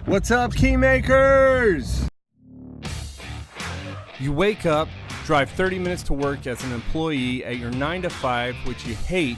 What's up, Keymakers? You wake up, drive 30 minutes to work as an employee at your 9 to 5, which you hate,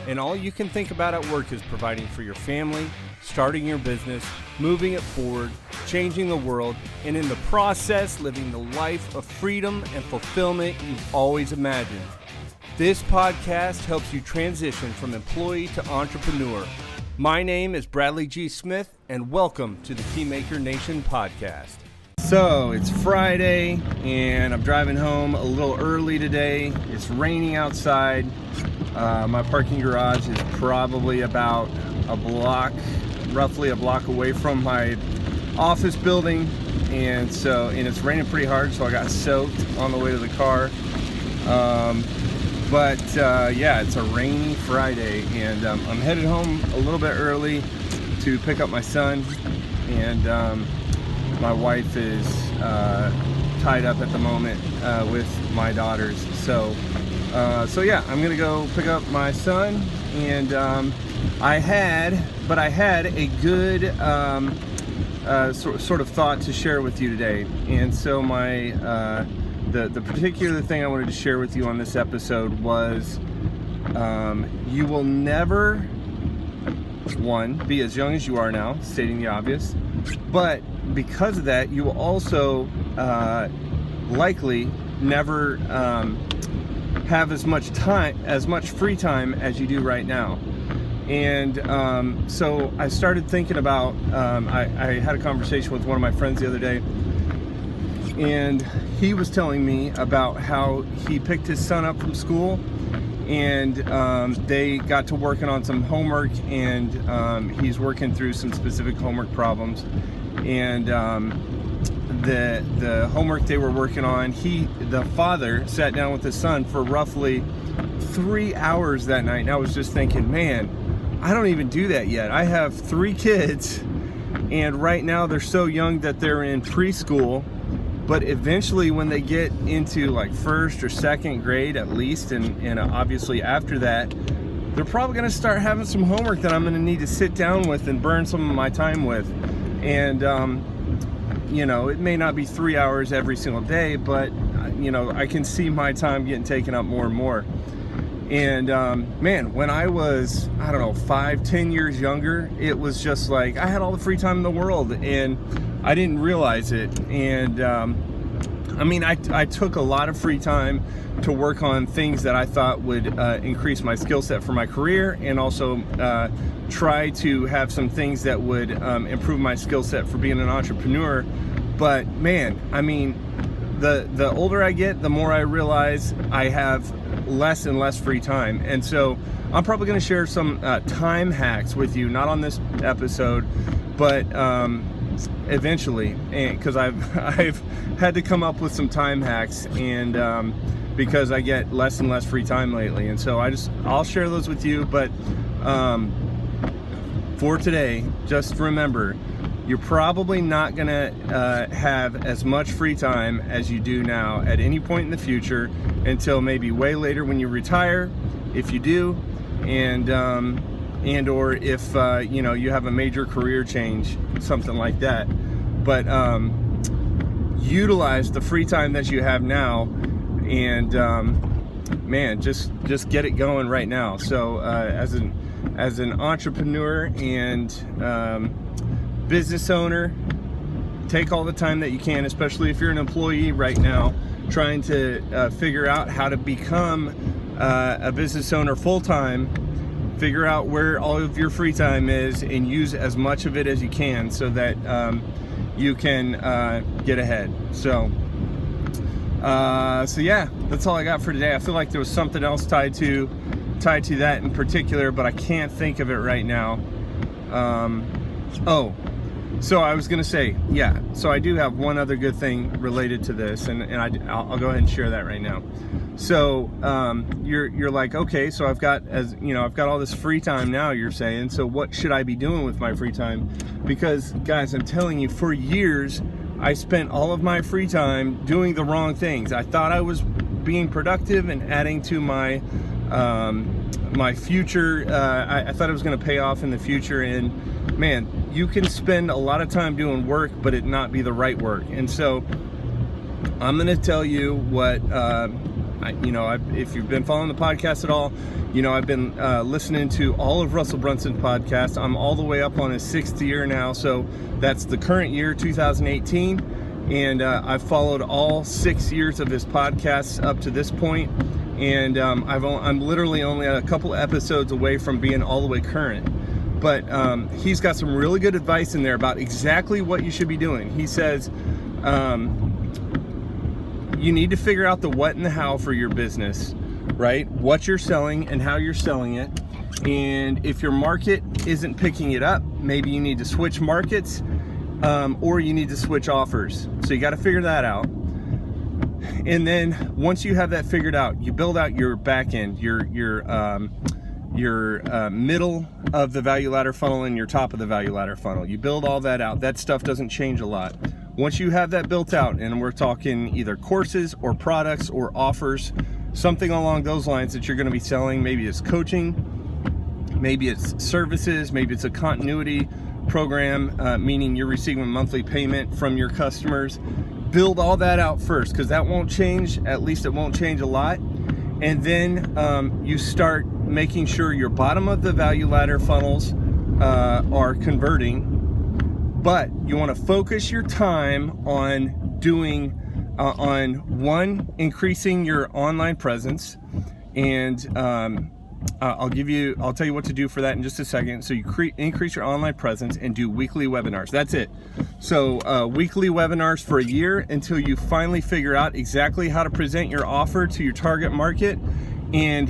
and all you can think about at work is providing for your family, starting your business, moving it forward, changing the world, and in the process, living the life of freedom and fulfillment you've always imagined. This podcast helps you transition from employee to entrepreneur. My name is Bradley G. Smith, and welcome to the Keymaker Nation podcast. So it's Friday, and I'm driving home a little early today. It's raining outside. My parking garage is probably about roughly a block away from my office building, and it's raining pretty hard, so I got soaked on the way to the car. But it's a rainy Friday, and I'm headed home a little bit early to pick up my son, and my wife is tied up at the moment with my daughters. So I'm gonna go pick up my son, and I had a good sort of thought to share with you today, and so the particular thing I wanted to share with you on this episode was you will never, one, be as young as you are now, stating the obvious, but because of that, you will also likely never have as much free time as you do right now. And so I started thinking about, I had a conversation with one of my friends the other day, and he was telling me about how he picked his son up from school, and they got to working on some homework, and he's working through some specific homework problems. And the homework they were working on, the father sat down with his son for roughly 3 hours that night. And I was just thinking, man, I don't even do that yet. I have 3 kids, and right now they're so young that they're in preschool. But eventually, when they get into like first or second grade at least, and obviously after that, they're probably going to start having some homework that I'm going to need to sit down with and burn some of my time with. And, it may not be 3 hours every single day, but, I can see my time getting taken up more and more. And, when I was, 5-10 years younger, it was just like I had all the free time in the world, and I didn't realize it. And I took a lot of free time to work on things that I thought would increase my skill set for my career, and also try to have some things that would improve my skill set for being an entrepreneur. But man, the older I get, the more I realize I have less and less free time. And so I'm probably going to share some time hacks with you, not on this episode, but eventually, because I've had to come up with some time hacks, and because I get less and less free time lately, and so I'll share those with you. But for today, just remember, you're probably not gonna have as much free time as you do now at any point in the future until maybe way later when you retire, if you do, and or if you have a major career change, something like that. But utilize the free time that you have now, and just get it going right now. So as an entrepreneur and business owner, take all the time that you can, especially if you're an employee right now trying to figure out how to become a business owner full-time. Figure out where all of your free time is and use as much of it as you can, so that you can get ahead. So that's all I got for today. I feel like there was something else tied to that in particular, but I can't think of it right now. So I was gonna say, so I do have one other good thing related to this, and I'll go ahead and share that right now. So you're like, okay, so I've got all this free time now, you're saying, so what should I be doing with my free time? Because guys, I'm telling you, for years I spent all of my free time doing the wrong things. I thought I was being productive and adding to my my future. I thought it was going to pay off in the future, and man, you can spend a lot of time doing work, but it not be the right work. And so I'm going to tell you what, if you've been following the podcast at all, I've been listening to all of Russell Brunson's podcasts. I'm all the way up on his 6th year now. So that's the current year, 2018. And I've followed all 6 years of his podcasts up to this point. And I'm literally only a couple episodes away from being all the way current. But he's got some really good advice in there about exactly what you should be doing. He says, you need to figure out the what and the how for your business, right? What you're selling and how you're selling it. And if your market isn't picking it up, maybe you need to switch markets, or you need to switch offers. So you got to figure that out. And then once you have that figured out, you build out your back end, your middle of the value ladder funnel and your top of the value ladder funnel. You build all that out. That stuff doesn't change a lot. Once you have that built out, and we're talking either courses or products or offers, something along those lines that you're going to be selling, maybe it's coaching, maybe it's services, maybe it's a continuity program, meaning you're receiving monthly payment from your customers. Build all that out first, because that won't change. At least it won't change a lot. And then you start making sure your bottom of the value ladder funnels are converting. But you want to focus your time on doing, increasing your online presence. And I'll tell you what to do for that in just a second. So you increase your online presence and do weekly webinars. That's it. So weekly webinars for a year until you finally figure out exactly how to present your offer to your target market, and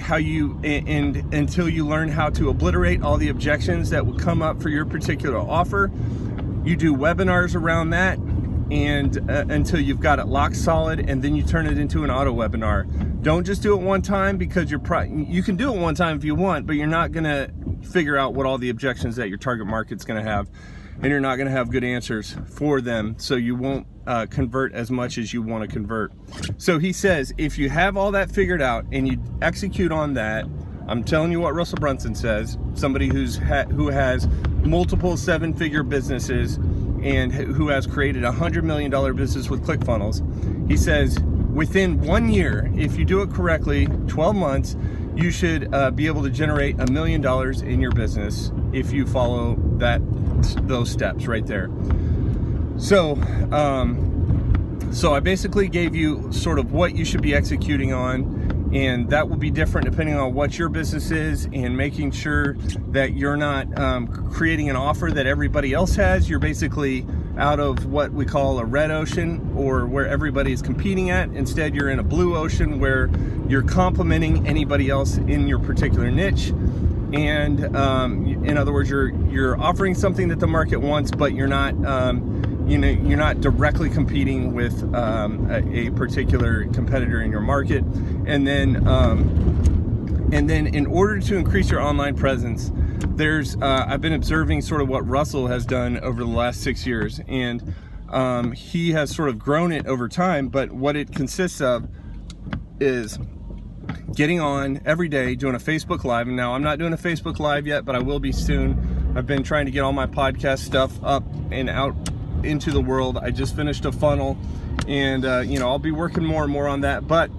until you learn how to obliterate all the objections that would come up for your particular offer. You do webinars around that, and until you've got it locked solid, and then you turn it into an auto webinar. Don't just do it one time, because you can do it one time if you want, but you're not going to figure out what all the objections that your target market's going to have, and you're not going to have good answers for them, so you won't convert as much as you want to convert. So he says, if you have all that figured out and you execute on that, I'm telling you what Russell Brunson says, somebody who has multiple 7-figure businesses and who has created a $100 million business with ClickFunnels. He says, within 1 year, if you do it correctly, 12 months, you should be able to generate $1 million in your business if you follow those steps right there. So I basically gave you sort of what you should be executing on, and that will be different depending on what your business is, and making sure that you're not creating an offer that everybody else has. You're basically out of what we call a red ocean, or where everybody is competing at. Instead, you're in a blue ocean where you're complementing anybody else in your particular niche. And in other words, you're offering something that the market wants, but you're not you're not directly competing with a particular competitor in your market. And then in order to increase your online presence, I've been observing sort of what Russell has done over the last 6 years, and he has sort of grown it over time. But what it consists of is getting on every day, doing a Facebook Live. And now I'm not doing a Facebook Live yet, but I will be soon. I've been trying to get all my podcast stuff up and out into the world. I just finished a funnel, and I'll be working more and more on that. But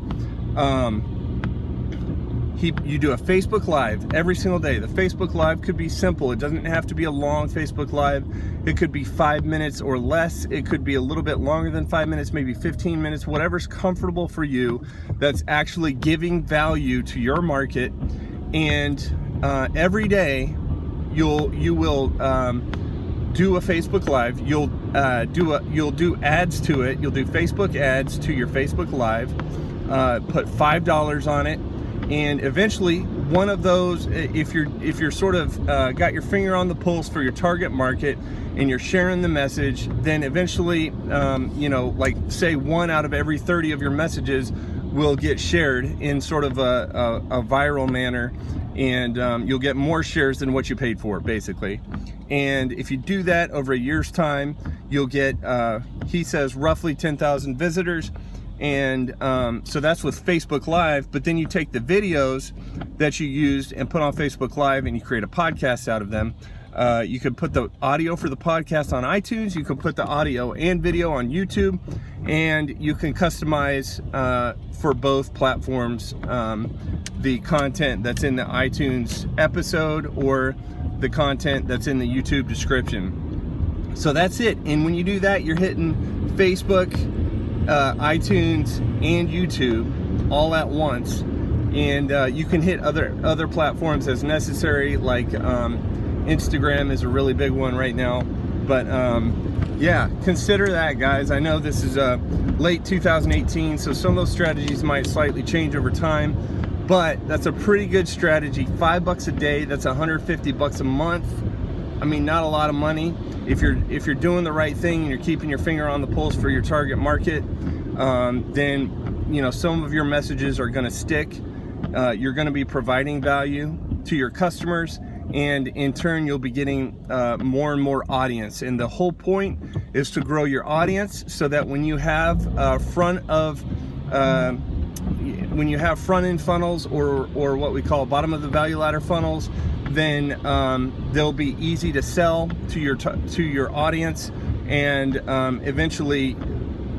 you do a Facebook Live every single day. The Facebook Live could be simple. It doesn't have to be a long Facebook Live. It could be 5 minutes or less. It could be a little bit longer than 5 minutes, maybe 15 minutes, whatever's comfortable for you, that's actually giving value to your market. And every day you will do a Facebook Live. You'll do ads to it. You'll do Facebook ads to your Facebook Live. Put $5 on it. And eventually, one of those, if you're sort of got your finger on the pulse for your target market and you're sharing the message, then eventually, like say 1 out of every 30 of your messages will get shared in sort of a viral manner, and you'll get more shares than what you paid for, basically. And if you do that over a year's time, you'll get, he says, roughly 10,000 visitors. And so that's with Facebook Live. But then you take the videos that you used and put on Facebook Live, and you create a podcast out of them. You could put the audio for the podcast on iTunes. You can put the audio and video on YouTube, and you can customize for both platforms the content that's in the iTunes episode or the content that's in the YouTube description. So that's it. And when you do that, you're hitting Facebook, iTunes, and YouTube all at once. And you can hit other platforms as necessary, like Instagram is a really big one right now. But yeah, consider that, guys. I know this is late 2018, so some of those strategies might slightly change over time, but that's a pretty good strategy. $5 a day, that's $150 a month. I mean, not a lot of money. If you're doing the right thing and you're keeping your finger on the pulse for your target market, then you know some of your messages are going to stick. You're going to be providing value to your customers, and in turn you'll be getting more and more audience. And the whole point is to grow your audience so that when you have front end funnels or what we call bottom of the value ladder funnels, then they'll be easy to sell to your audience, and eventually,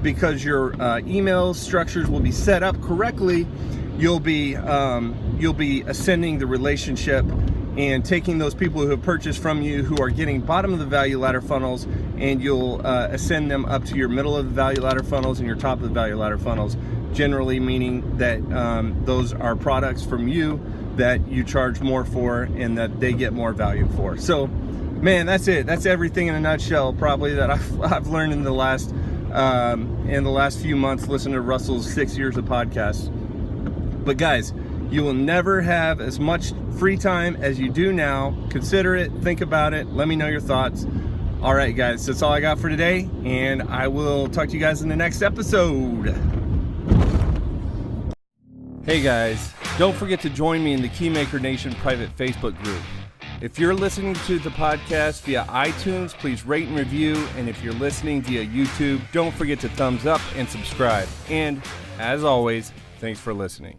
because your email structures will be set up correctly, you'll be ascending the relationship and taking those people who have purchased from you who are getting bottom of the value ladder funnels, and you'll ascend them up to your middle of the value ladder funnels and your top of the value ladder funnels, generally meaning that those are products from you that you charge more for and that they get more value for. So man, that's it. That's everything in a nutshell, probably, that I've learned in the last few months listening to Russell's 6 years of podcasts. But guys, you will never have as much free time as you do now. Consider it, think about it, let me know your thoughts. All right, guys, that's all I got for today, and I will talk to you guys in the next episode. Hey guys, don't forget to join me in the Keymaker Nation private Facebook group. If you're listening to the podcast via iTunes, please rate and review. And if you're listening via YouTube, don't forget to thumbs up and subscribe. And as always, thanks for listening.